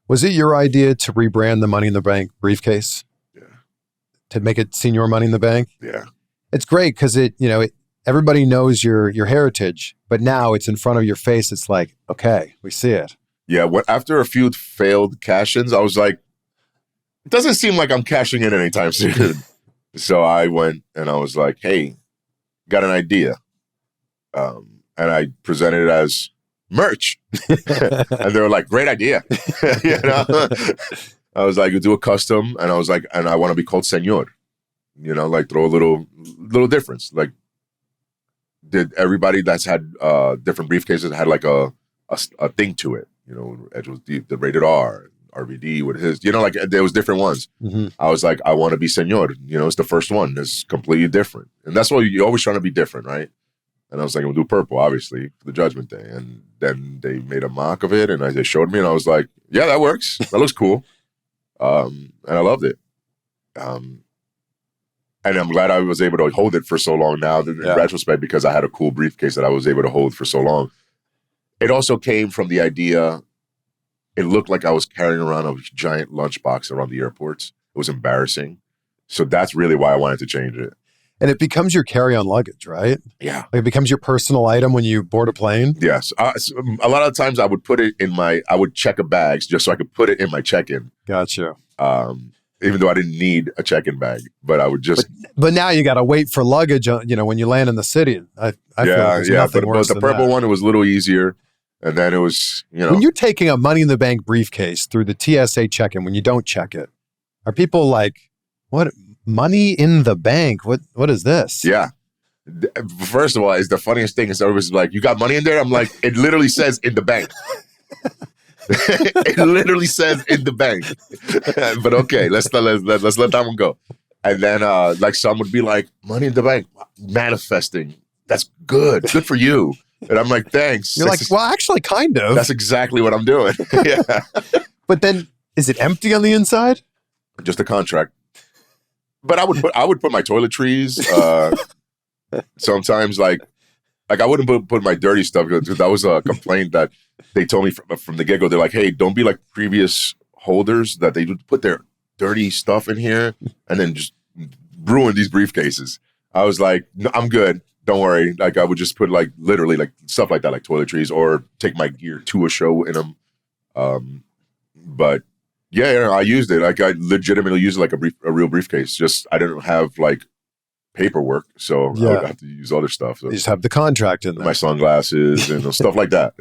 Was it your idea to rebrand the Money in the Bank briefcase? Yeah. To make it Señor Money in the Bank? Yeah. It's great because everybody knows your heritage, but now it's in front of your face. It's like, okay, we see it. Yeah. After a few failed cash-ins, I was like, it doesn't seem like I'm cashing in anytime soon. So I went and I was like, hey, got an idea. And I presented it as merch. And they were like, great idea. You know? I was like, you do a custom. And I was like, and I want to be called Señor. You know, like throw a little difference. Like, did everybody that's had different briefcases had like a thing to it? You know, Edge was the rated R, RVD with his, you know, like there was different ones. Mm-hmm. I was like, I want to be Señor. You know, it's the first one. It's completely different. And that's why you're always trying to be different, right? And I was like, I'm going to do purple, obviously, for the Judgment Day. And then they made a mock of it, and they showed me, and I was like, yeah, that works. That looks cool. And I loved it. And I'm glad I was able to hold it for so long now, in retrospect, because I had a cool briefcase that I was able to hold for so long. It also came from the idea, it looked like I was carrying around a giant lunchbox around the airports. It was embarrassing. So that's really why I wanted to change it. And it becomes your carry-on luggage, right? Yeah. Like it becomes your personal item when you board a plane? Yes. So a lot of times I would put it I would check a bag just so I could put it in my check-in. Gotcha. Even though I didn't need a check-in bag, but I would just... But now you got to wait for luggage, when you land in the city. I feel like there's nothing worse but the than purple that. one, it was a little easier. And then it was, When you're taking a Money in the Bank briefcase through the TSA check-in, when you don't check it, are people like, what? Money in the bank? What is this? Yeah. First of all, it's the funniest thing is everybody's like, you got money in there? I'm like, it literally says in the bank. It literally says in the bank. But okay, let's let that one go. And then like some would be like, money in the bank, manifesting. That's good. Good for you. And I'm like, thanks. You're like, well, actually, kind of. That's exactly what I'm doing. Yeah. But then, is it empty on the inside? Just a contract. But I would put my toiletries. Sometimes, like I wouldn't put my dirty stuff. That was a complaint that they told me from the get-go. They're like, hey, don't be like previous holders that they would put their dirty stuff in here and then just ruin these briefcases. I was like, no, I'm good. Don't worry. Like I would just put like literally like stuff like that, like toiletries, or take my gear to a show in them. But yeah, I used it. Like I legitimately used it like a real briefcase. Just I didn't have like paperwork, so I would have to use other stuff. So you just have the contract in there. My sunglasses and stuff like that.